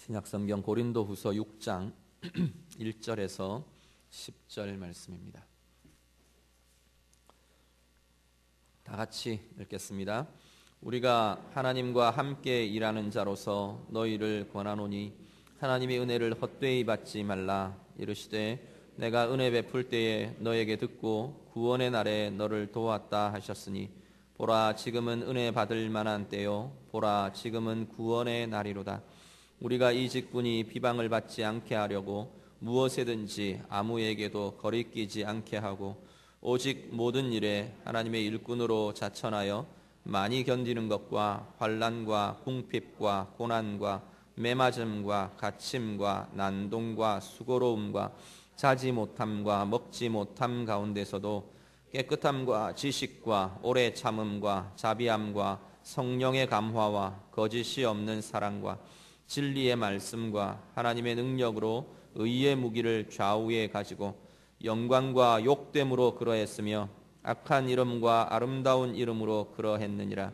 신약성경 고린도후서 6장 1절에서 10절 말씀입니다. 다 같이 읽겠습니다. 우리가 하나님과 함께 일하는 자로서 너희를 권하노니 하나님의 은혜를 헛되이 받지 말라. 이르시되 내가 은혜 베풀 때에 너에게 듣고 구원의 날에 너를 도왔다 하셨으니 보라 지금은 은혜 받을 만한 때요 보라 지금은 구원의 날이로다. 우리가 이 직분이 비방을 받지 않게 하려고 무엇에든지 아무에게도 거리끼지 않게 하고 오직 모든 일에 하나님의 일꾼으로 자천하여 많이 견디는 것과 환난과 궁핍과 고난과 매맞음과 갇힘과 난동과 수고로움과 자지 못함과 먹지 못함 가운데서도 깨끗함과 지식과 오래 참음과 자비함과 성령의 감화와 거짓이 없는 사랑과 진리의 말씀과 하나님의 능력으로 의의 무기를 좌우에 가지고 영광과 욕됨으로 그러했으며 악한 이름과 아름다운 이름으로 그러했느니라.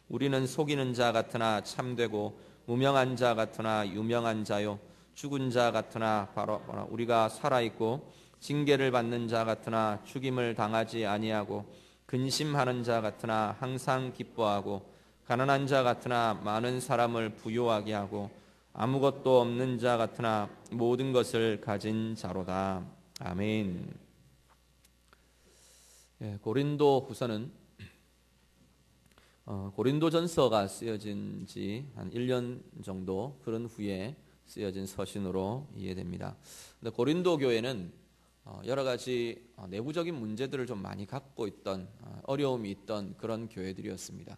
우리는 속이는 자 같으나 참되고 무명한 자 같으나 유명한 자요 죽은 자 같으나 바로 우리가 살아있고 징계를 받는 자 같으나 죽임을 당하지 아니하고 근심하는 자 같으나 항상 기뻐하고 가난한 자 같으나 많은 사람을 부유하게 하고 아무것도 없는 자 같으나 모든 것을 가진 자로다. 아멘. 고린도후서는 고린도전서가 쓰여진 지 한 1년 정도 흐른 후에 쓰여진 서신으로 이해됩니다. 근데 고린도 교회는 여러 가지 내부적인 문제들을 좀 많이 갖고 있던 어려움이 있던 그런 교회들이었습니다.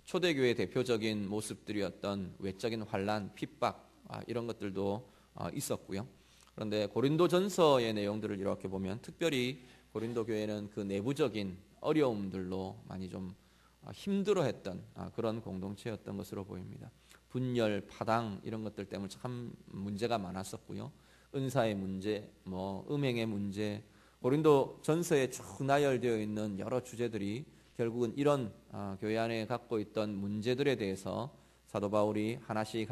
초대교회의 대표적인 모습들이었던 외적인 환난, 핍박 이런 것들도 있었고요. 그런데 고린도전서의 내용들을 이렇게 보면 특별히 고린도 교회는 그 내부적인 어려움들로 많이 좀 힘들어했던 그런 공동체였던 것으로 보입니다. 분열, 파당 이런 것들 때문에 참 문제가 많았었고요. 은사의 문제, 음행의 문제, 고린도전서에 쭉 나열되어 있는 여러 주제들이 결국은 이런 교회 안에 갖고 있던 문제들에 대해서 사도 바울이 하나씩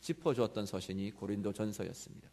짚어주었던 서신이 고린도전서였습니다.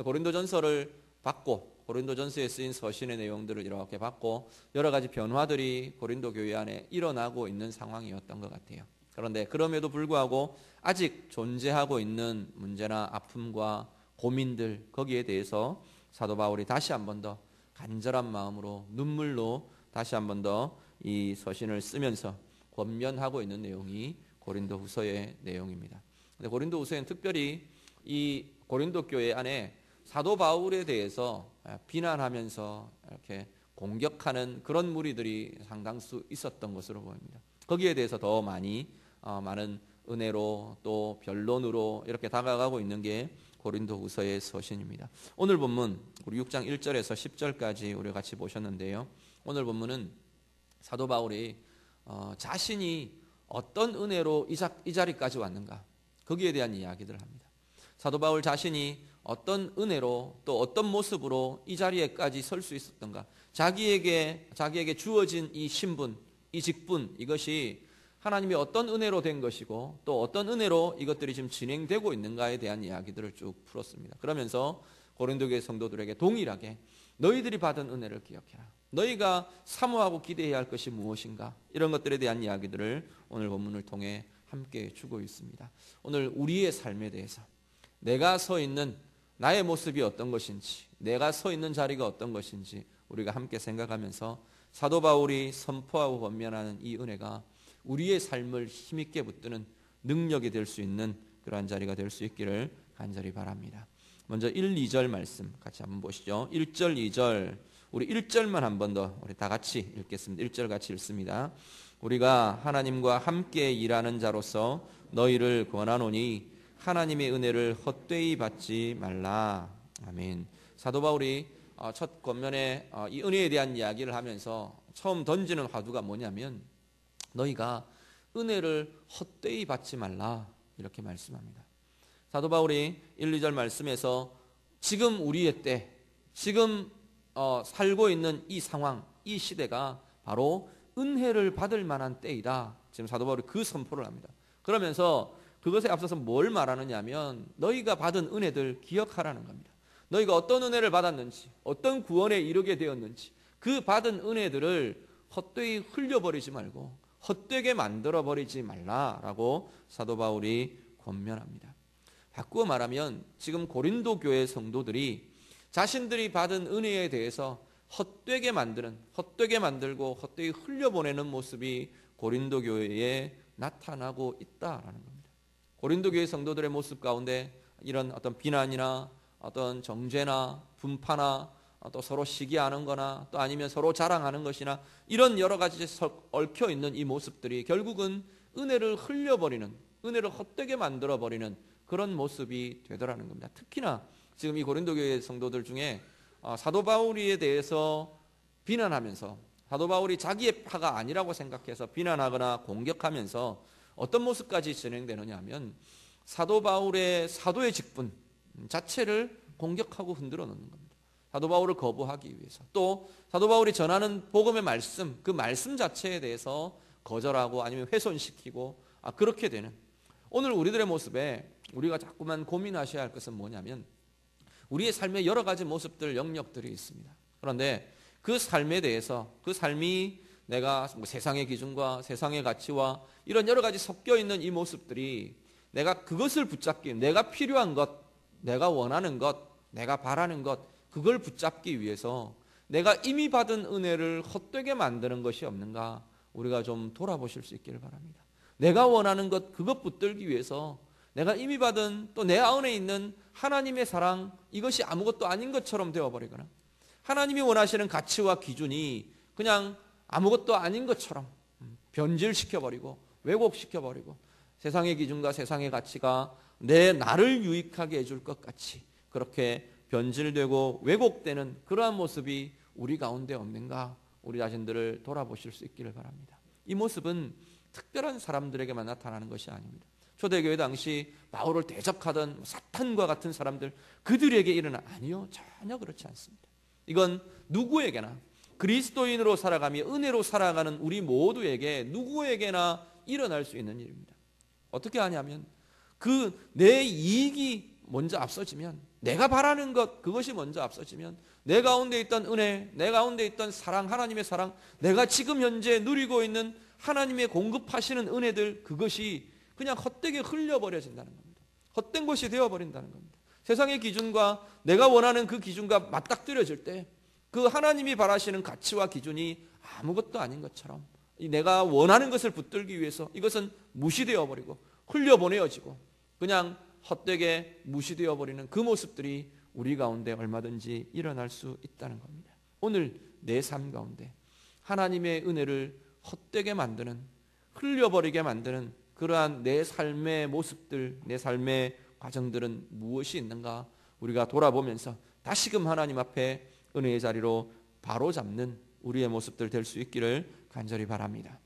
고린도전서를 받고 고린도전서에 쓰인 서신의 내용들을 이렇게 받고 여러 가지 변화들이 고린도 교회 안에 일어나고 있는 상황이었던 것 같아요. 그런데 그럼에도 불구하고 아직 존재하고 있는 문제나 아픔과 고민들 거기에 대해서 사도 바울이 다시 한 번 더 간절한 마음으로 눈물로 다시 한 번 더 이 서신을 쓰면서 권면하고 있는 내용이 고린도후서의 내용입니다. 근데 고린도후서에는 특별히 이 고린도 교회 안에 사도 바울에 대해서 비난하면서 이렇게 공격하는 그런 무리들이 상당수 있었던 것으로 보입니다. 거기에 대해서 더 많은 은혜로 또 변론으로 이렇게 다가가고 있는 게 고린도후서의 서신입니다. 오늘 본문 우리 6장 1절에서 10절까지 우리 같이 보셨는데요. 오늘 본문은 사도 바울이 자신이 어떤 은혜로 이 자리까지 왔는가 거기에 대한 이야기들을 합니다. 사도 바울 자신이 어떤 은혜로 또 어떤 모습으로 이 자리에까지 설 수 있었던가, 자기에게 주어진 이 신분, 이 직분, 이것이 하나님이 어떤 은혜로 된 것이고 또 어떤 은혜로 이것들이 지금 진행되고 있는가에 대한 이야기들을 쭉 풀었습니다. 그러면서 고린도 교회 성도들에게 동일하게 너희들이 받은 은혜를 기억해라. 너희가 사모하고 기대해야 할 것이 무엇인가? 이런 것들에 대한 이야기들을 오늘 본문을 통해 함께 주고 있습니다. 오늘 우리의 삶에 대해서 내가 서 있는 나의 모습이 어떤 것인지, 내가 서 있는 자리가 어떤 것인지 우리가 함께 생각하면서 사도 바울이 선포하고 권면하는 이 은혜가 우리의 삶을 힘있게 붙드는 능력이 될 수 있는 그러한 자리가 될 수 있기를 간절히 바랍니다. 먼저 1, 2절 말씀 같이 한번 보시죠. 1절, 2절 우리 1절만 한 번 더 우리 다 같이 읽겠습니다. 1절 같이 읽습니다. 우리가 하나님과 함께 일하는 자로서 너희를 권하노니 하나님의 은혜를 헛되이 받지 말라. 아멘. 사도 바울이 첫 권면에 이 은혜에 대한 이야기를 하면서 처음 던지는 화두가 뭐냐면 너희가 은혜를 헛되이 받지 말라 이렇게 말씀합니다. 사도 바울이 1, 2절 말씀에서 지금 우리의 때, 지금 살고 있는 이 상황, 이 시대가 바로 은혜를 받을 만한 때이다. 지금 사도 바울이 그 선포를 합니다. 그러면서 그것에 앞서서 뭘 말하느냐면 너희가 받은 은혜들 기억하라는 겁니다. 너희가 어떤 은혜를 받았는지, 어떤 구원에 이르게 되었는지 그 받은 은혜들을 헛되이 흘려버리지 말고 헛되게 만들어버리지 말라라고 사도 바울이 권면합니다. 바꾸어 말하면 지금 고린도 교회 성도들이 자신들이 받은 은혜에 대해서 헛되게 만들고 헛되이 흘려보내는 모습이 고린도 교회에 나타나고 있다라는 겁니다. 고린도 교회 성도들의 모습 가운데 이런 어떤 비난이나 어떤 정죄나 분파나 또 서로 시기하는 거나 또 아니면 서로 자랑하는 것이나 이런 여러 가지 얽혀 있는 이 모습들이 결국은 은혜를 흘려버리는, 은혜를 헛되게 만들어버리는 그런 모습이 되더라는 겁니다. 특히나 지금 이 고린도 교회 성도들 중에 사도 바울에 대해서 비난하면서 사도 바울이 자기의 파가 아니라고 생각해서 비난하거나 공격하면서 어떤 모습까지 진행되느냐 하면 사도 바울의 사도의 직분 자체를 공격하고 흔들어 놓는 겁니다. 사도 바울을 거부하기 위해서, 또 사도 바울이 전하는 복음의 말씀, 그 말씀 자체에 대해서 거절하고 아니면 훼손시키고 그렇게 되는, 오늘 우리들의 모습에 우리가 자꾸만 고민하셔야 할 것은 뭐냐면 우리의 삶에 여러 가지 모습들, 영역들이 있습니다. 그런데 그 삶에 대해서, 그 삶이 내가 세상의 기준과 세상의 가치와 이런 여러 가지 섞여 있는 이 모습들이 내가 그것을 붙잡기, 내가 필요한 것, 내가 원하는 것, 내가 바라는 것, 그걸 붙잡기 위해서 내가 이미 받은 은혜를 헛되게 만드는 것이 없는가, 우리가 좀 돌아보실 수 있기를 바랍니다. 내가 원하는 것, 그것 붙들기 위해서 내가 이미 받은 또 내 안에 있는 하나님의 사랑, 이것이 아무것도 아닌 것처럼 되어버리거나 하나님이 원하시는 가치와 기준이 그냥 아무것도 아닌 것처럼 변질시켜버리고 왜곡시켜버리고 세상의 기준과 세상의 가치가 나를 유익하게 해줄 것 같이 그렇게 변질되고 왜곡되는 그러한 모습이 우리 가운데 없는가, 우리 자신들을 돌아보실 수 있기를 바랍니다. 이 모습은 특별한 사람들에게만 나타나는 것이 아닙니다. 초대교회 당시 바울을 대적하던 사탄과 같은 사람들, 그들에게 일어나, 아니요, 전혀 그렇지 않습니다. 이건 누구에게나 그리스도인으로 살아가며 은혜로 살아가는 우리 모두에게 누구에게나 일어날 수 있는 일입니다. 어떻게 하냐면 내 이익이 먼저 앞서지면, 내가 바라는 것, 그것이 먼저 앞서지면 내 가운데 있던 은혜, 내 가운데 있던 사랑, 하나님의 사랑, 내가 지금 현재 누리고 있는 하나님의 공급하시는 은혜들, 그것이 그냥 헛되게 흘려버려진다는 겁니다. 헛된 것이 되어버린다는 겁니다. 세상의 기준과 내가 원하는 그 기준과 맞닥뜨려질 때 그 하나님이 바라시는 가치와 기준이 아무것도 아닌 것처럼 내가 원하는 것을 붙들기 위해서 이것은 무시되어 버리고 흘려보내어지고 그냥 헛되게 무시되어 버리는 그 모습들이 우리 가운데 얼마든지 일어날 수 있다는 겁니다. 오늘 내 삶 가운데 하나님의 은혜를 헛되게 만드는, 흘려버리게 만드는 그러한 내 삶의 모습들, 내 삶의 과정들은 무엇이 있는가, 우리가 돌아보면서 다시금 하나님 앞에 은혜의 자리로 바로잡는 우리의 모습들 될 수 있기를 간절히 바랍니다.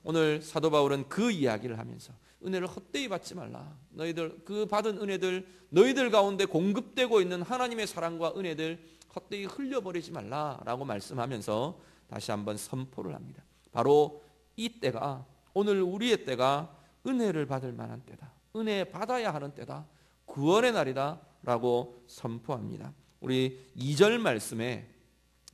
오늘 사도 바울은 그 이야기를 하면서 은혜를 헛되이 받지 말라, 너희들 그 받은 은혜들, 너희들 가운데 공급되고 있는 하나님의 사랑과 은혜들 헛되이 흘려버리지 말라라고 말씀하면서 다시 한번 선포를 합니다. 바로 이 때가, 오늘 우리의 때가 은혜를 받을 만한 때다, 은혜 받아야 하는 때다, 구원의 날이다 라고 선포합니다. 우리 2절 말씀에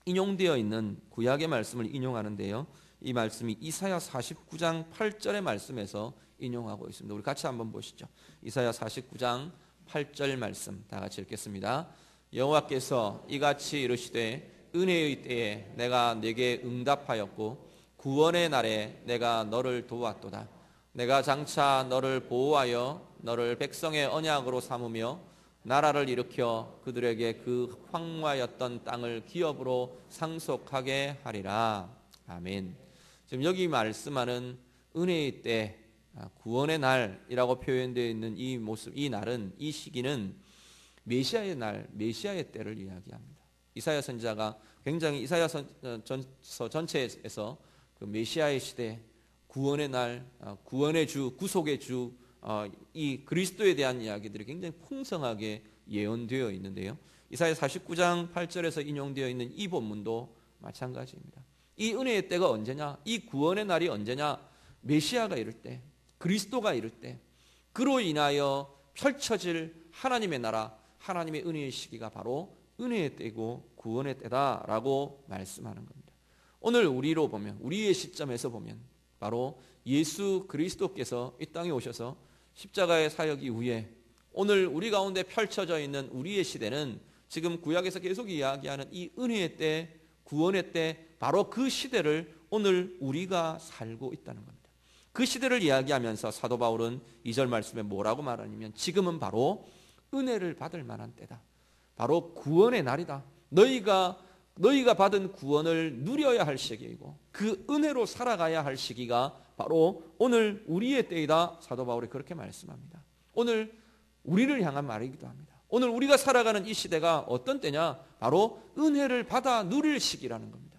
인용되어 있는 구약의 말씀을 인용하는데요, 이 말씀이 이사야 49장 8절의 말씀에서 인용하고 있습니다. 우리 같이 한번 보시죠. 이사야 49장 8절 말씀 다 같이 읽겠습니다. 여호와께서 이같이 이르시되 은혜의 때에 내가 네게 응답하였고 구원의 날에 내가 너를 도왔도다. 내가 장차 너를 보호하여 너를 백성의 언약으로 삼으며 나라를 일으켜 그들에게 그 황무하였던 땅을 기업으로 상속하게 하리라. 아멘. 지금 여기 말씀하는 은혜의 때, 구원의 날이라고 표현되어 있는 이 모습, 이 날은, 이 시기는 메시아의 날, 메시아의 때를 이야기합니다. 이사야 선지자가 굉장히 이사야서 전체에서 그 메시아의 시대, 구원의 날, 구원의 주, 구속의 주, 이 그리스도에 대한 이야기들이 굉장히 풍성하게 예언되어 있는데요, 이사야 49장 8절에서 인용되어 있는 이 본문도 마찬가지입니다. 이 은혜의 때가 언제냐, 이 구원의 날이 언제냐, 메시아가 이를 때, 그리스도가 이를 때, 그로 인하여 펼쳐질 하나님의 나라, 하나님의 은혜의 시기가 바로 은혜의 때이고 구원의 때다라고 말씀하는 겁니다. 오늘 우리로 보면, 우리의 시점에서 보면 바로 예수 그리스도께서 이 땅에 오셔서 십자가의 사역 이후에 오늘 우리 가운데 펼쳐져 있는 우리의 시대는 지금 구약에서 계속 이야기하는 이 은혜의 때, 구원의 때, 바로 그 시대를 오늘 우리가 살고 있다는 겁니다. 그 시대를 이야기하면서 사도 바울은 2절 말씀에 뭐라고 말하냐면 지금은 바로 은혜를 받을 만한 때다. 바로 구원의 날이다. 너희가 받은 구원을 누려야 할 시기이고 그 은혜로 살아가야 할 시기가 바로 오늘 우리의 때이다. 사도 바울이 그렇게 말씀합니다. 오늘 우리를 향한 말이기도 합니다. 오늘 우리가 살아가는 이 시대가 어떤 때냐? 바로 은혜를 받아 누릴 시기라는 겁니다.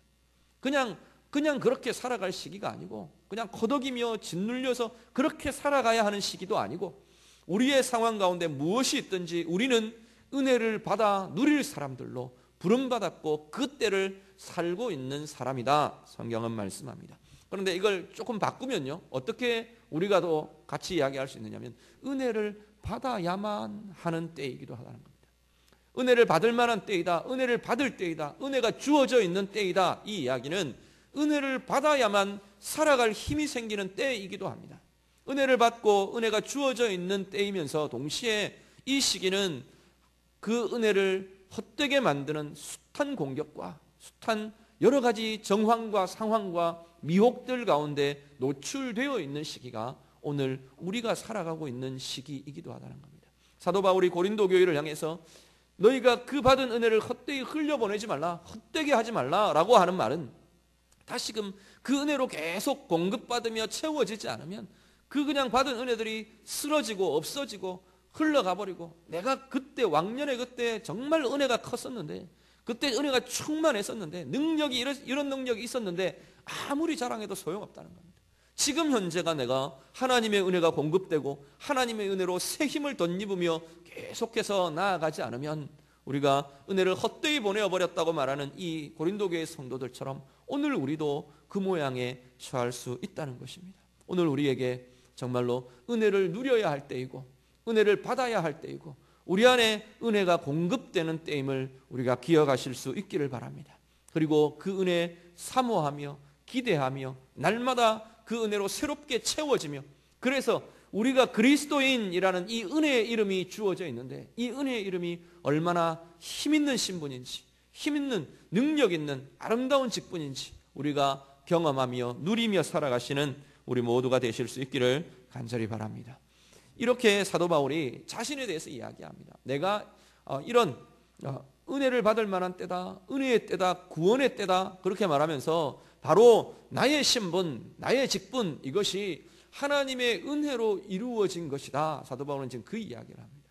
그냥 그렇게 살아갈 시기가 아니고 그냥 거덕이며 짓눌려서 그렇게 살아가야 하는 시기도 아니고 우리의 상황 가운데 무엇이 있든지 우리는 은혜를 받아 누릴 사람들로 부름받았고 그 때를 살고 있는 사람이다. 성경은 말씀합니다. 그런데 이걸 조금 바꾸면요. 어떻게 우리가 더 같이 이야기할 수 있느냐면 은혜를 받아야만 하는 때이기도 하다는 겁니다. 은혜를 받을 만한 때이다. 은혜를 받을 때이다. 은혜가 주어져 있는 때이다. 이 이야기는 은혜를 받아야만 살아갈 힘이 생기는 때이기도 합니다. 은혜를 받고 은혜가 주어져 있는 때이면서 동시에 이 시기는 그 은혜를 헛되게 만드는 숱한 공격과 숱한 여러 가지 정황과 상황과 미혹들 가운데 노출되어 있는 시기가 오늘 우리가 살아가고 있는 시기이기도 하다는 겁니다. 사도 바울이 고린도 교회를 향해서 너희가 그 받은 은혜를 헛되이 흘려보내지 말라, 헛되게 하지 말라라고 하는 말은 다시금 그 은혜로 계속 공급받으며 채워지지 않으면 그 그냥 받은 은혜들이 쓰러지고 없어지고 흘러가버리고 내가 그때 왕년에 그때 정말 은혜가 컸었는데 그때 은혜가 충만했었는데 능력이 이런 능력이 있었는데 아무리 자랑해도 소용없다는 겁니다. 지금 현재가 내가 하나님의 은혜가 공급되고 하나님의 은혜로 새 힘을 덧입으며 계속해서 나아가지 않으면 우리가 은혜를 헛되이 보내어버렸다고 말하는 이 고린도 교회 성도들처럼 오늘 우리도 그 모양에 처할 수 있다는 것입니다. 오늘 우리에게 정말로 은혜를 누려야 할 때이고 은혜를 받아야 할 때이고 우리 안에 은혜가 공급되는 때임을 우리가 기억하실 수 있기를 바랍니다. 그리고 그 은혜 사모하며 기대하며 날마다 그 은혜로 새롭게 채워지며 그래서 우리가 그리스도인이라는 이 은혜의 이름이 주어져 있는데 이 은혜의 이름이 얼마나 힘있는 신분인지 힘있는 능력 있는 아름다운 직분인지 우리가 경험하며 누리며 살아가시는 우리 모두가 되실 수 있기를 간절히 바랍니다. 이렇게 사도 바울이 자신에 대해서 이야기합니다. 내가 이런 은혜를 받을 만한 때다, 은혜의 때다, 구원의 때다 그렇게 말하면서 바로 나의 신분, 나의 직분 이것이 하나님의 은혜로 이루어진 것이다. 사도 바울은 지금 그 이야기를 합니다.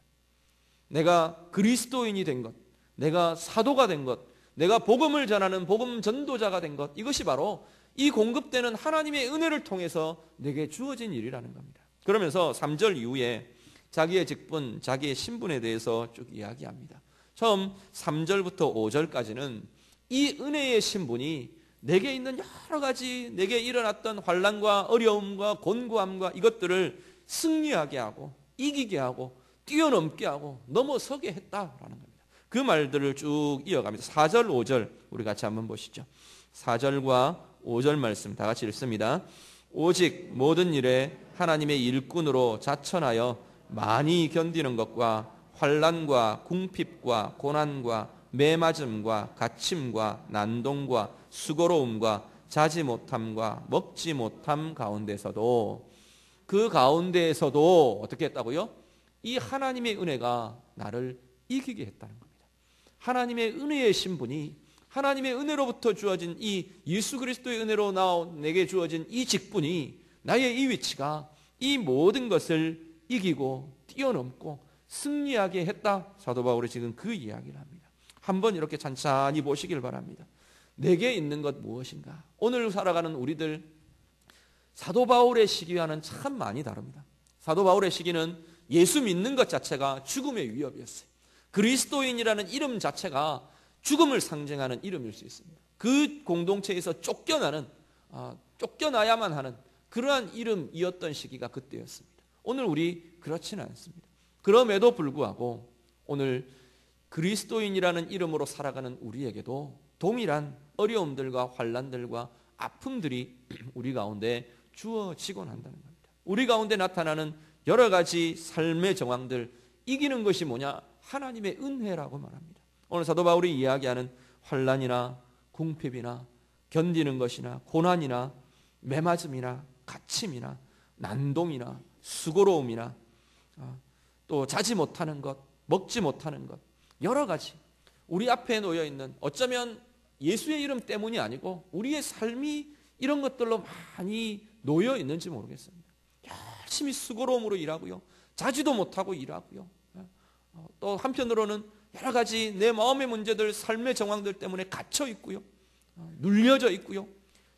내가 그리스도인이 된 것, 내가 사도가 된 것, 내가 복음을 전하는 복음 전도자가 된 것 이것이 바로 이 공급되는 하나님의 은혜를 통해서 내게 주어진 일이라는 겁니다. 그러면서 3절 이후에 자기의 직분, 자기의 신분에 대해서 쭉 이야기합니다. 처음 3절부터 5절까지는 이 은혜의 신분이 내게 있는 여러 가지 내게 일어났던 환난과 어려움과 곤고함과 이것들을 승리하게 하고 이기게 하고 뛰어넘게 하고 넘어서게 했다라는 겁니다. 그 말들을 쭉 이어갑니다. 4절, 5절 우리 같이 한번 보시죠. 4절과 5절 말씀 다 같이 읽습니다. 오직 모든 일에 하나님의 일꾼으로 자천하여 많이 견디는 것과 환난과 궁핍과 고난과 매맞음과 갇힘과 난동과 수고로움과 자지 못함과 먹지 못함 가운데서도 그 가운데에서도 어떻게 했다고요? 이 하나님의 은혜가 나를 이기게 했다는 겁니다. 하나님의 은혜의 신분이 하나님의 은혜로부터 주어진 이 예수 그리스도의 은혜로 내게 주어진 이 직분이 나의 이 위치가 이 모든 것을 이기고 뛰어넘고 승리하게 했다. 사도 바울이 지금 그 이야기를 합니다. 한번 이렇게 찬찬히 보시길 바랍니다. 내게 있는 것 무엇인가? 오늘 살아가는 우리들 사도 바울의 시기와는 참 많이 다릅니다. 사도 바울의 시기는 예수 믿는 것 자체가 죽음의 위협이었어요. 그리스도인이라는 이름 자체가 죽음을 상징하는 이름일 수 있습니다. 그 공동체에서 쫓겨나야만 하는 그러한 이름이었던 시기가 그때였습니다. 오늘 우리 그렇지는 않습니다. 그럼에도 불구하고 오늘 그리스도인이라는 이름으로 살아가는 우리에게도 동일한 어려움들과 환난들과 아픔들이 우리 가운데 주어지곤 한다는 겁니다. 우리 가운데 나타나는 여러 가지 삶의 정황들, 이기는 것이 뭐냐? 하나님의 은혜라고 말합니다. 오늘 사도 바울이 이야기하는 환난이나 궁핍이나 견디는 것이나 고난이나 매맞음이나 갇힘이나 난동이나 수고로움이나 또 자지 못하는 것, 먹지 못하는 것, 여러 가지 우리 앞에 놓여 있는, 어쩌면 예수의 이름 때문이 아니고 우리의 삶이 이런 것들로 많이 놓여 있는지 모르겠습니다. 열심히 수고로움으로 일하고요, 자지도 못하고 일하고요, 또 한편으로는 여러 가지 내 마음의 문제들, 삶의 정황들 때문에 갇혀 있고요, 눌려져 있고요,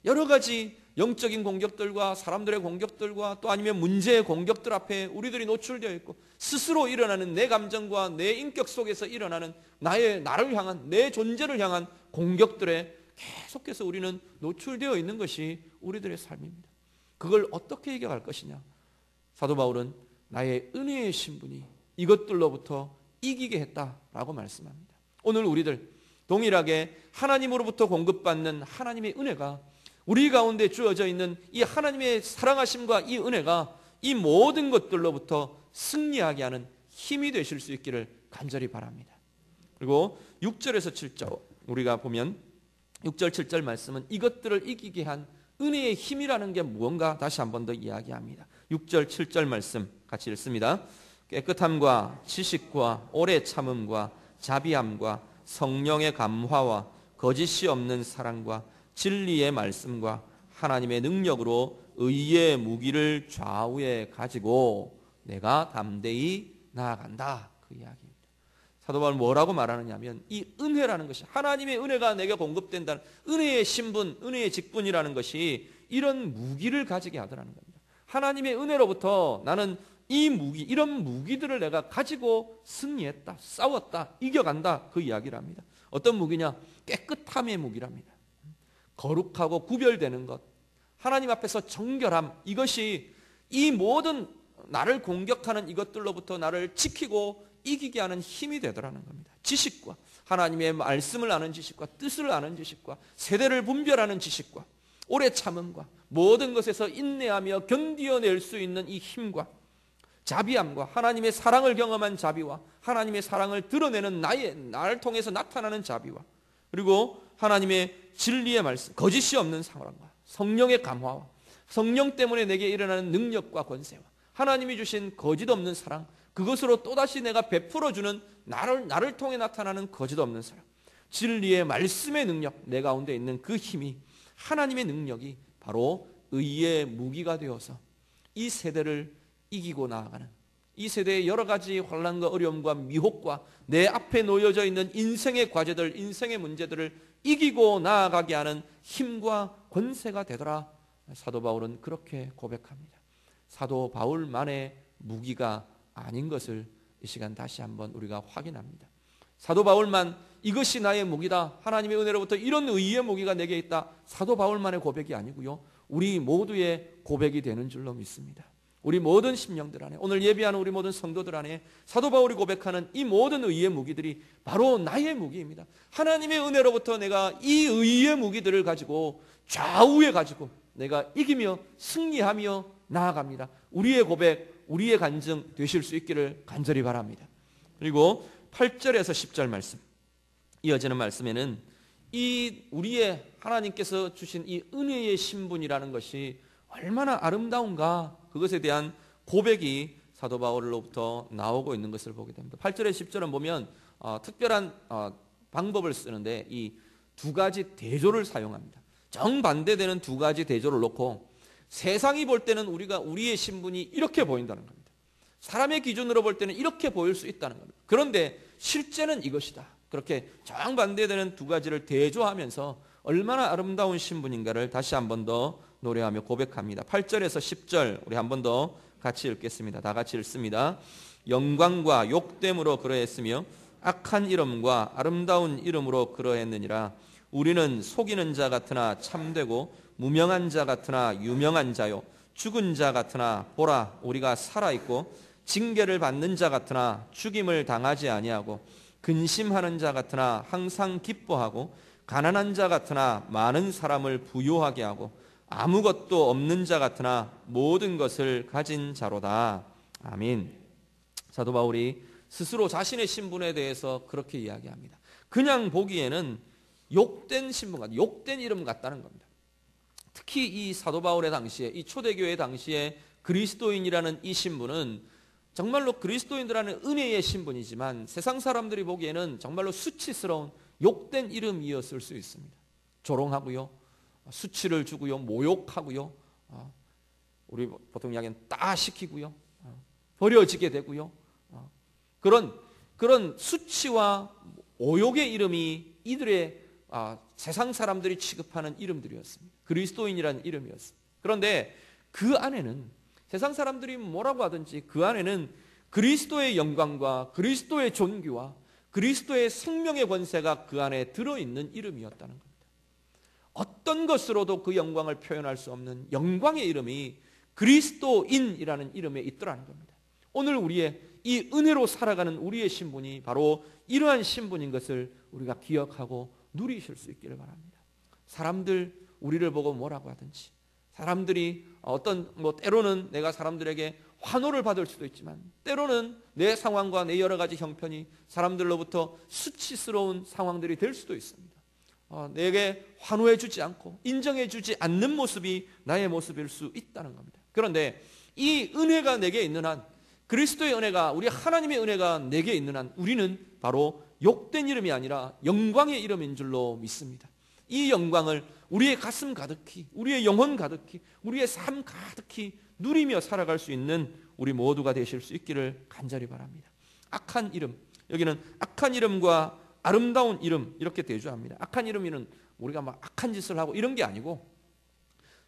여러 가지 영적인 공격들과 사람들의 공격들과 또 아니면 문제의 공격들 앞에 우리들이 노출되어 있고, 스스로 일어나는 내 감정과 내 인격 속에서 일어나는 나를 향한, 내 존재를 향한 공격들에 계속해서 우리는 노출되어 있는 것이 우리들의 삶입니다. 그걸 어떻게 이겨갈 것이냐? 사도 바울은 나의 은혜의 신분이 이것들로부터 이기게 했다라고 말씀합니다. 오늘 우리들 동일하게 하나님으로부터 공급받는 하나님의 은혜가, 우리 가운데 주어져 있는 이 하나님의 사랑하심과 이 은혜가 이 모든 것들로부터 승리하게 하는 힘이 되실 수 있기를 간절히 바랍니다. 그리고 6절에서 7절 우리가 보면 6절 7절 말씀은 이것들을 이기게 한 은혜의 힘이라는 게 무언가 다시 한 번 더 이야기합니다. 6절 7절 말씀 같이 읽습니다. 깨끗함과 지식과 오래 참음과 자비함과 성령의 감화와 거짓이 없는 사랑과 진리의 말씀과 하나님의 능력으로 의의 무기를 좌우에 가지고 내가 담대히 나아간다. 그 이야기입니다. 사도 바울은 뭐라고 말하느냐면 이 은혜라는 것이, 하나님의 은혜가 내게 공급된다는 은혜의 신분, 은혜의 직분이라는 것이 이런 무기를 가지게 하더라는 겁니다. 하나님의 은혜로부터 나는 이 무기, 이런 무기들을 내가 가지고 승리했다, 싸웠다, 이겨간다, 그 이야기를 합니다. 어떤 무기냐? 깨끗함의 무기랍니다. 거룩하고 구별되는 것, 하나님 앞에서 정결함, 이것이 이 모든 나를 공격하는 이것들로부터 나를 지키고 이기게 하는 힘이 되더라는 겁니다. 지식과 하나님의 말씀을 아는 지식과 뜻을 아는 지식과 세대를 분별하는 지식과 오래 참음과 모든 것에서 인내하며 견디어낼 수 있는 이 힘과 자비함과 하나님의 사랑을 경험한 자비와 하나님의 사랑을 드러내는 나를 통해서 나타나는 자비와, 그리고 하나님의 진리의 말씀, 거짓이 없는 사랑과 성령의 감화와 성령 때문에 내게 일어나는 능력과 권세와 하나님이 주신 거짓 없는 사랑, 그것으로 또다시 내가 베풀어주는 나를 통해 나타나는 거짓 없는 사랑, 진리의 말씀의 능력, 내 가운데 있는 그 힘이, 하나님의 능력이 바로 의의 무기가 되어서 이 세대를 이기고 나아가는, 이 세대의 여러 가지 환난과 어려움과 미혹과 내 앞에 놓여져 있는 인생의 과제들, 인생의 문제들을 이기고 나아가게 하는 힘과 권세가 되더라. 사도 바울은 그렇게 고백합니다. 사도 바울만의 무기가 아닌 것을 이 시간 다시 한번 우리가 확인합니다. 사도 바울만 이것이 나의 무기다, 하나님의 은혜로부터 이런 의의 무기가 내게 있다, 사도 바울만의 고백이 아니고요, 우리 모두의 고백이 되는 줄로 믿습니다. 우리 모든 심령들 안에, 오늘 예배하는 우리 모든 성도들 안에 사도 바울이 고백하는 이 모든 의의 무기들이 바로 나의 무기입니다. 하나님의 은혜로부터 내가 이 의의 무기들을 가지고 좌우에 가지고 내가 이기며 승리하며 나아갑니다. 우리의 고백, 우리의 간증 되실 수 있기를 간절히 바랍니다. 그리고 8절에서 10절 말씀, 이어지는 말씀에는 이 우리의 하나님께서 주신 이 은혜의 신분이라는 것이 얼마나 아름다운가, 그것에 대한 고백이 사도 바울로부터 나오고 있는 것을 보게 됩니다. 8절에 10절은 보면 특별한 방법을 쓰는데 이 두 가지 대조를 사용합니다. 정반대되는 두 가지 대조를 놓고 세상이 볼 때는 우리의 신분이 이렇게 보인다는 겁니다. 사람의 기준으로 볼 때는 이렇게 보일 수 있다는 겁니다. 그런데 실제는 이것이다. 그렇게 정반대되는 두 가지를 대조하면서 얼마나 아름다운 신분인가를 다시 한 번 더 노래하며 고백합니다. 8절에서 10절 우리 한 번 더 같이 읽겠습니다. 다 같이 읽습니다. 영광과 욕됨으로 그러했으며 악한 이름과 아름다운 이름으로 그러했느니라. 우리는 속이는 자 같으나 참되고 무명한 자 같으나 유명한 자요 죽은 자 같으나 보라 우리가 살아있고 징계를 받는 자 같으나 죽임을 당하지 아니하고 근심하는 자 같으나 항상 기뻐하고 가난한 자 같으나 많은 사람을 부요하게 하고 아무것도 없는 자 같으나 모든 것을 가진 자로다. 아멘. 사도 바울이 스스로 자신의 신분에 대해서 그렇게 이야기합니다. 그냥 보기에는 욕된 신분 같다, 욕된 이름 같다는 겁니다. 특히 이 사도 바울의 당시에, 이 초대교회 당시에 그리스도인이라는 이 신분은 정말로 그리스도인들하는 은혜의 신분이지만 세상 사람들이 보기에는 정말로 수치스러운 욕된 이름이었을 수 있습니다. 조롱하고요, 수치를 주고요, 모욕하고요, 우리 보통 이야기는 따시키고요, 버려지게 되고요. 그런 수치와 오욕의 이름이 이들의 세상 사람들이 취급하는 이름들이었습니다. 그리스도인이라는 이름이었습니다. 그런데 그 안에는 세상 사람들이 뭐라고 하든지 그 안에는 그리스도의 영광과 그리스도의 존귀와 그리스도의 생명의 권세가 그 안에 들어있는 이름이었다는 겁니다. 어떤 것으로도 그 영광을 표현할 수 없는 영광의 이름이 그리스도인이라는 이름에 있더라는 겁니다. 오늘 우리의 이 은혜로 살아가는 우리의 신분이 바로 이러한 신분인 것을 우리가 기억하고 누리실 수 있기를 바랍니다. 사람들 우리를 보고 뭐라고 하든지, 사람들이 때로는 내가 사람들에게 환호를 받을 수도 있지만 때로는 내 상황과 내 여러 가지 형편이 사람들로부터 수치스러운 상황들이 될 수도 있습니다. 내게 환호해 주지 않고 인정해 주지 않는 모습이 나의 모습일 수 있다는 겁니다. 그런데 이 은혜가 내게 있는 한, 그리스도의 은혜가, 우리 하나님의 은혜가 내게 있는 한 우리는 바로 욕된 이름이 아니라 영광의 이름인 줄로 믿습니다. 이 영광을 우리의 가슴 가득히, 우리의 영혼 가득히, 우리의 삶 가득히 누리며 살아갈 수 있는 우리 모두가 되실 수 있기를 간절히 바랍니다. 악한 이름, 여기는 악한 이름과 아름다운 이름 이렇게 대조합니다. 악한 이름은 우리가 막 악한 짓을 하고 이런 게 아니고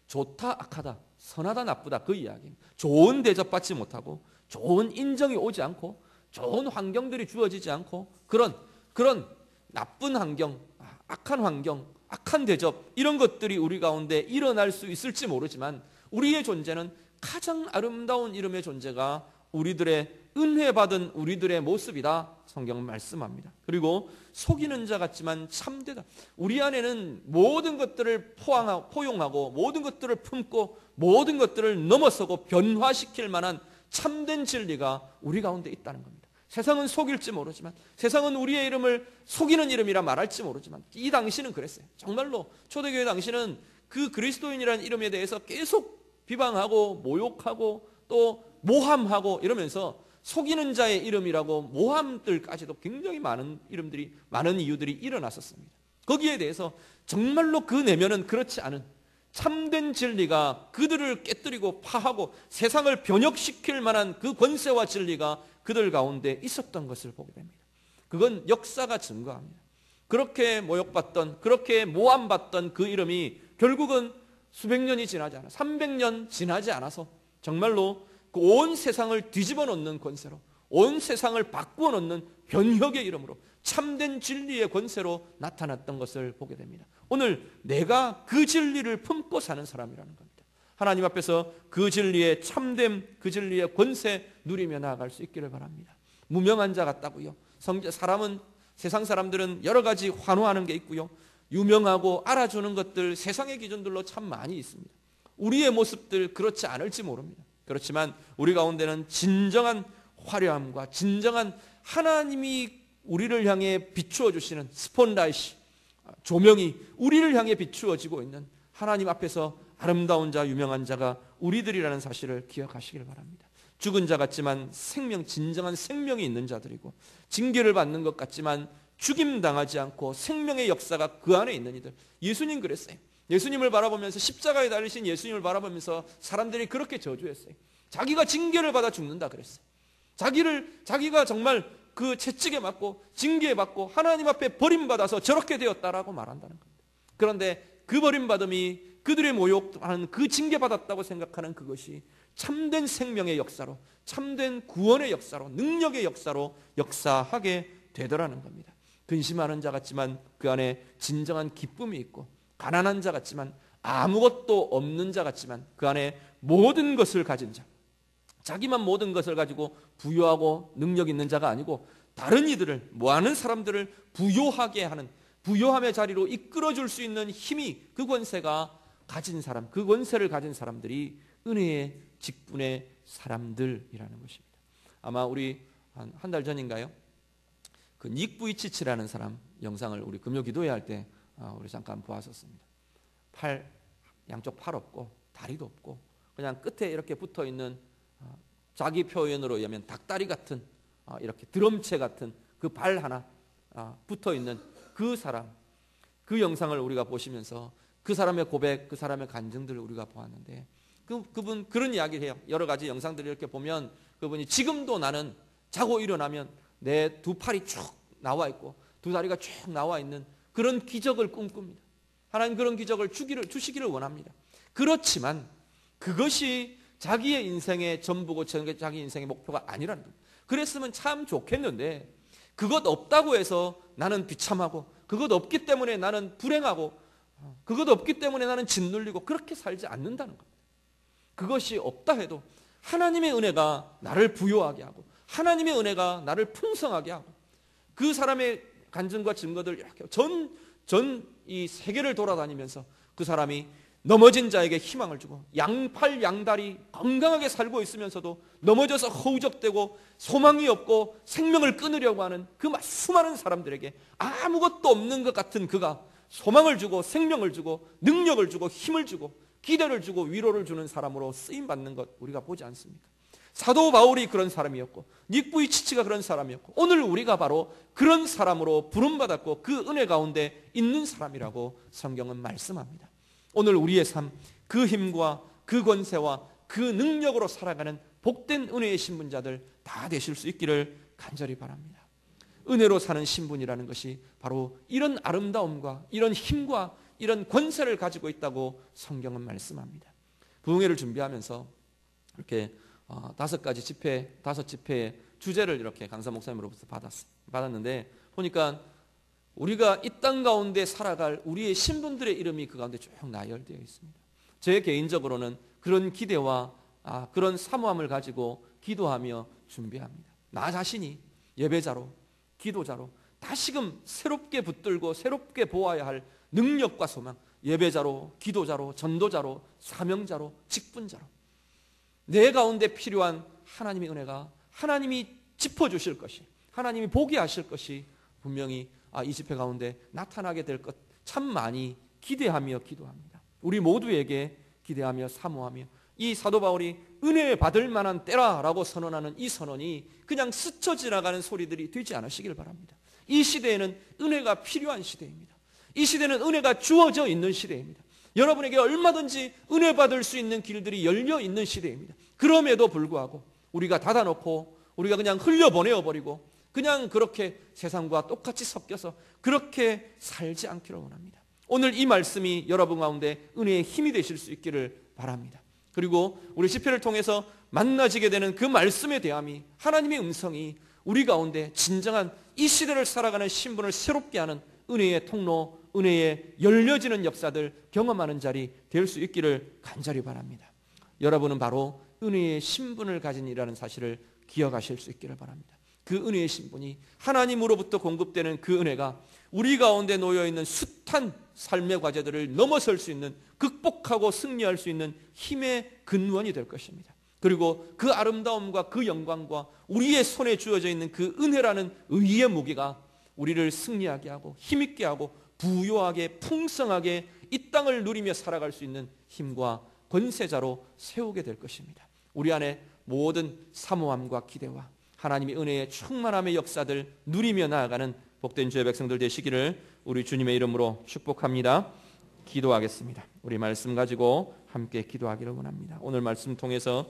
좋다 악하다, 선하다 나쁘다 그 이야기입니다. 좋은 대접받지 못하고 좋은 인정이 오지 않고 좋은 환경들이 주어지지 않고 그런 나쁜 환경, 악한 환경, 악한 대접 이런 것들이 우리 가운데 일어날 수 있을지 모르지만 우리의 존재는 가장 아름다운 이름의 존재가 우리들의 은혜 받은 우리들의 모습이다 성경은 말씀합니다. 그리고 속이는 자 같지만 참되다. 우리 안에는 모든 것들을 포용하고 모든 것들을 품고 모든 것들을 넘어서고 변화시킬 만한 참된 진리가 우리 가운데 있다는 겁니다. 세상은 속일지 모르지만, 세상은 우리의 이름을 속이는 이름이라 말할지 모르지만 이 당시는 그랬어요. 정말로 초대교회 당시는 그 그리스도인이라는 이름에 대해서 계속 비방하고 모욕하고 또 모함하고 이러면서 속이는 자의 이름이라고 모함들까지도 굉장히 많은 이름들이, 많은 이유들이 일어났었습니다. 거기에 대해서 정말로 그 내면은 그렇지 않은 참된 진리가 그들을 깨뜨리고 파하고 세상을 변혁시킬 만한 그 권세와 진리가 그들 가운데 있었던 것을 보게 됩니다. 그건 역사가 증거합니다. 그렇게 모욕받던, 그렇게 모함받던 그 이름이 결국은 수백 년이 지나지 않아, 300년 지나지 않아서 정말로 그 온 세상을 뒤집어 놓는 권세로, 온 세상을 바꾸어 놓는 변혁의 이름으로 참된 진리의 권세로 나타났던 것을 보게 됩니다. 오늘 내가 그 진리를 품고 사는 사람이라는 겁니다. 하나님 앞에서 그 진리의 참됨, 그 진리의 권세 누리며 나아갈 수 있기를 바랍니다. 무명한 자 같다고요. 세상 사람들은 여러 가지 환호하는 게 있고요. 유명하고 알아주는 것들 세상의 기준들로 참 많이 있습니다. 우리의 모습들 그렇지 않을지 모릅니다. 그렇지만 우리 가운데는 진정한 화려함과 진정한 하나님이 우리를 향해 비추어 주시는 스폰라이트, 조명이 우리를 향해 비추어지고 있는 하나님 앞에서 아름다운 자, 유명한 자가 우리들이라는 사실을 기억하시길 바랍니다. 죽은 자 같지만 진정한 생명이 있는 자들이고, 징계를 받는 것 같지만 죽임당하지 않고 생명의 역사가 그 안에 있는 이들. 예수님 그랬어요. 예수님을 바라보면서, 십자가에 달리신 예수님을 바라보면서 사람들이 그렇게 저주했어요. 자기가 징계를 받아 죽는다 그랬어요. 자기가 정말 그 채찍에 맞고 징계에 받고 하나님 앞에 버림받아서 저렇게 되었다라고 말한다는 겁니다. 그런데 그 버림받음이 그들의 모욕하는 그 징계받았다고 생각하는 그것이 참된 생명의 역사로, 참된 구원의 역사로, 능력의 역사로 역사하게 되더라는 겁니다. 근심하는 자 같지만 그 안에 진정한 기쁨이 있고, 가난한 자 같지만, 아무것도 없는 자 같지만 그 안에 모든 것을 가진 자, 자기만 모든 것을 가지고 부유하고 능력 있는 자가 아니고 다른 이들을, 많은 사람들을 부유하게 하는, 부유함의 자리로 이끌어줄 수 있는 힘이, 그 권세가 가진 사람, 그 권세를 가진 사람들이 은혜의 직분의 사람들이라는 것입니다. 아마 우리 한 달 전인가요? 그 닉 부이치치라는 사람 영상을 우리 금요 기도회 할 때 우리 잠깐 보았었습니다. 양쪽 팔 없고 다리도 없고 그냥 끝에 이렇게 붙어 있는, 자기 표현으로 의하면 닭다리 같은, 이렇게 드럼체 같은 그 발 하나 붙어 있는 그 사람, 그 영상을 우리가 보시면서 그 사람의 고백, 그 사람의 간증들을 우리가 보았는데, 그분 그런 이야기를 해요. 여러 가지 영상들을 이렇게 보면 그분이 지금도 나는 자고 일어나면 내 두 팔이 쭉 나와 있고 두 다리가 쭉 나와 있는 그런 기적을 꿈꿉니다. 하나님 그런 기적을 주시기를 원합니다. 그렇지만 그것이 자기의 인생의 전부고 자기 인생의 목표가 아니라는 겁니다. 그랬으면 참 좋겠는데, 그것 없다고 해서 나는 비참하고, 그것 없기 때문에 나는 불행하고, 그것 없기 때문에 나는 짓눌리고, 그렇게 살지 않는다는 겁니다. 그것이 없다 해도 하나님의 은혜가 나를 부유하게 하고, 하나님의 은혜가 나를 풍성하게 하고, 그 사람의 간증과 증거들 이렇게 전 이 세계를 돌아다니면서 그 사람이 넘어진 자에게 희망을 주고, 양팔 양다리 건강하게 살고 있으면서도 넘어져서 허우적대고 소망이 없고 생명을 끊으려고 하는 그 수많은 사람들에게 아무것도 없는 것 같은 그가 소망을 주고 생명을 주고 능력을 주고 힘을 주고 기대를 주고 위로를 주는 사람으로 쓰임받는 것 우리가 보지 않습니까? 사도 바울이 그런 사람이었고 닉 부이치치가 그런 사람이었고, 오늘 우리가 바로 그런 사람으로 부름받았고 그 은혜 가운데 있는 사람이라고 성경은 말씀합니다. 오늘 우리의 삶, 그 힘과 그 권세와 그 능력으로 살아가는 복된 은혜의 신분자들 다 되실 수 있기를 간절히 바랍니다. 은혜로 사는 신분이라는 것이 바로 이런 아름다움과 이런 힘과 이런 권세를 가지고 있다고 성경은 말씀합니다. 부흥회를 준비하면서 이렇게 5 집회의 주제를 이렇게 강사 목사님으로부터 받았는데, 보니까 우리가 이 땅 가운데 살아갈 우리의 신분들의 이름이 그 가운데 쭉 나열되어 있습니다. 제 개인적으로는 그런 기대와 그런 사모함을 가지고 기도하며 준비합니다. 나 자신이 예배자로, 기도자로 다시금 새롭게 붙들고 새롭게 보아야 할 능력과 소망, 예배자로, 기도자로, 전도자로, 사명자로, 직분자로, 내 가운데 필요한 하나님의 은혜가 하나님이 짚어주실 것이, 하나님이 보게 하실 것이 분명히 이 집회 가운데 나타나게 될 것 참 많이 기대하며 기도합니다. 우리 모두에게 기대하며 사모하며, 이 사도 바울이 은혜 받을 만한 때라라고 선언하는 이 선언이 그냥 스쳐 지나가는 소리들이 되지 않으시길 바랍니다. 이 시대에는 은혜가 필요한 시대입니다. 이 시대는 은혜가 주어져 있는 시대입니다. 여러분에게 얼마든지 은혜 받을 수 있는 길들이 열려 있는 시대입니다. 그럼에도 불구하고 우리가 닫아놓고 우리가 그냥 흘려보내어버리고 그냥 그렇게 세상과 똑같이 섞여서 그렇게 살지 않기를 원합니다. 오늘 이 말씀이 여러분 가운데 은혜의 힘이 되실 수 있기를 바랍니다. 그리고 우리 집회를 통해서 만나지게 되는 그 말씀의 대함이, 하나님의 음성이 우리 가운데 진정한 이 시대를 살아가는 신분을 새롭게 하는 은혜의 통로, 은혜의 열려지는 역사들 경험하는 자리 될 수 있기를 간절히 바랍니다. 여러분은 바로 은혜의 신분을 가진 이라는 사실을 기억하실 수 있기를 바랍니다. 그 은혜의 신분이, 하나님으로부터 공급되는 그 은혜가 우리 가운데 놓여있는 숱한 삶의 과제들을 넘어설 수 있는, 극복하고 승리할 수 있는 힘의 근원이 될 것입니다. 그리고 그 아름다움과 그 영광과 우리의 손에 주어져 있는 그 은혜라는 의의 무기가 우리를 승리하게 하고 힘있게 하고 부유하게 풍성하게 이 땅을 누리며 살아갈 수 있는 힘과 권세자로 세우게 될 것입니다. 우리 안에 모든 사모함과 기대와 하나님의 은혜의 충만함의 역사들 누리며 나아가는 복된 주의 백성들 되시기를 우리 주님의 이름으로 축복합니다. 기도하겠습니다. 우리 말씀 가지고 함께 기도하기를 원합니다. 오늘 말씀 통해서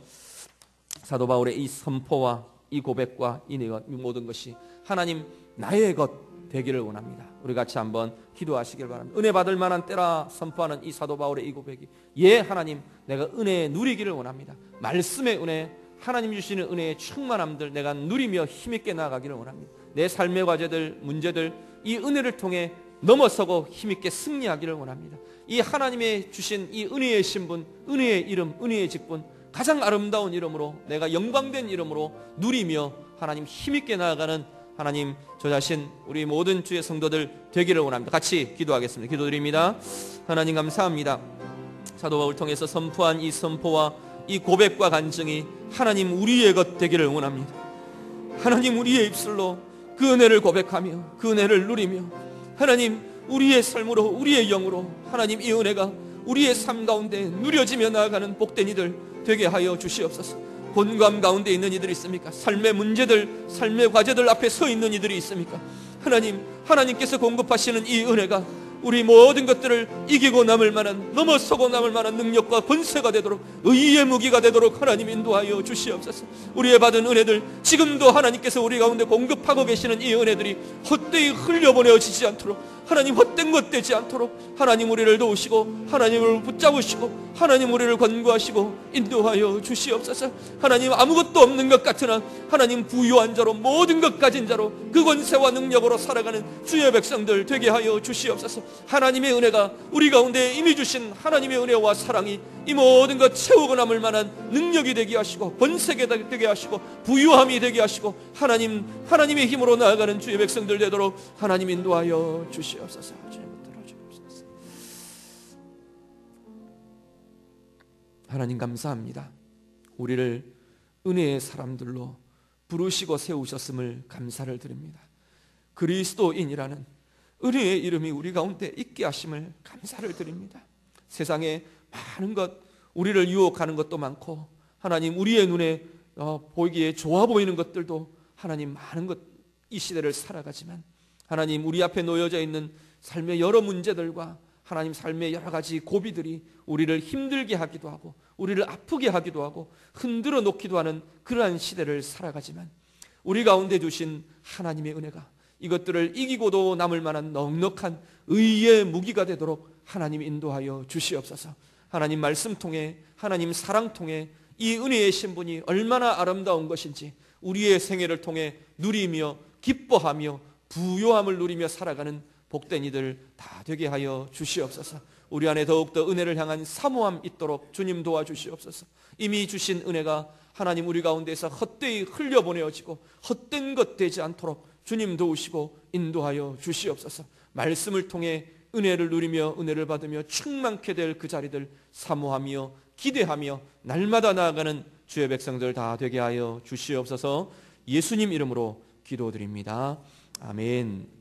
사도 바울의 이 선포와 이 고백과 이 모든 것이 하나님 나의 것 되기를 원합니다. 우리 같이 한번 기도하시길 바랍니다. 은혜 받을 만한 때라 선포하는 이 사도 바울의 이 고백이, 예 하나님 내가 은혜 누리기를 원합니다. 말씀의 은혜, 하나님 주시는 은혜의 충만함들 내가 누리며 힘있게 나아가기를 원합니다. 내 삶의 과제들, 문제들 이 은혜를 통해 넘어서고 힘있게 승리하기를 원합니다. 이 하나님의 주신 이 은혜의 신분, 은혜의 이름, 은혜의 직분, 가장 아름다운 이름으로, 내가 영광된 이름으로 누리며 하나님 힘있게 나아가는 하나님 저 자신 우리 모든 주의 성도들 되기를 원합니다. 같이 기도하겠습니다. 기도드립니다. 하나님 감사합니다. 사도 바울을 통해서 선포한 이 선포와 이 고백과 간증이 하나님 우리의 것 되기를 원합니다. 하나님 우리의 입술로 그 은혜를 고백하며 그 은혜를 누리며 하나님 우리의 삶으로 우리의 영으로 하나님 이 은혜가 우리의 삶 가운데 누려지며 나아가는 복된 이들 되게 하여 주시옵소서. 곤감 가운데 있는 이들이 있습니까? 삶의 문제들, 삶의 과제들 앞에 서 있는 이들이 있습니까? 하나님께서 공급하시는 이 은혜가 우리 모든 것들을 이기고 남을 만한, 넘어서고 남을 만한 능력과 권세가 되도록, 의의 무기가 되도록 하나님 인도하여 주시옵소서. 우리의 받은 은혜들, 지금도 하나님께서 우리 가운데 공급하고 계시는 이 은혜들이 헛되이 흘려보내어지지 않도록, 하나님 헛된 것 되지 않도록 하나님 우리를 도우시고 하나님을 붙잡으시고 하나님 우리를 권고하시고 인도하여 주시옵소서. 하나님 아무것도 없는 것 같으나 하나님 부유한 자로, 모든 것 가진 자로 그 권세와 능력으로 살아가는 주의 백성들 되게 하여 주시옵소서. 하나님의 은혜가 우리 가운데 이미 주신 하나님의 은혜와 사랑이 이 모든 것 채우고 남을 만한 능력이 되게 하시고 권세가 되게 하시고 부유함이 되게 하시고 하나님의 힘으로 나아가는 주의 백성들 되도록 하나님 인도하여 주시옵소서. 하나님 감사합니다. 우리를 은혜의 사람들로 부르시고 세우셨음을 감사를 드립니다. 그리스도인이라는 은혜의 이름이 우리 가운데 있게 하심을 감사를 드립니다. 세상에 많은 것, 우리를 유혹하는 것도 많고 하나님 우리의 눈에 보이기에 좋아 보이는 것들도 하나님 많은 것, 이 시대를 살아가지만 하나님 우리 앞에 놓여져 있는 삶의 여러 문제들과 하나님 삶의 여러 가지 고비들이 우리를 힘들게 하기도 하고 우리를 아프게 하기도 하고 흔들어 놓기도 하는 그러한 시대를 살아가지만 우리 가운데 주신 하나님의 은혜가 이것들을 이기고도 남을 만한 넉넉한 의의 무기가 되도록 하나님 인도하여 주시옵소서. 하나님 말씀 통해, 하나님 사랑 통해 이 은혜의 신분이 얼마나 아름다운 것인지 우리의 생애를 통해 누리며 기뻐하며 부요함을 누리며 살아가는 복된 이들 다 되게 하여 주시옵소서. 우리 안에 더욱더 은혜를 향한 사모함 있도록 주님 도와주시옵소서. 이미 주신 은혜가 하나님 우리 가운데서 헛되이 흘려보내어지고 헛된 것 되지 않도록 주님 도우시고 인도하여 주시옵소서. 말씀을 통해 은혜를 누리며 은혜를 받으며 충만케 될 그 자리들 사모하며 기대하며 날마다 나아가는 주의 백성들 다 되게 하여 주시옵소서. 예수님 이름으로 기도드립니다. 아멘.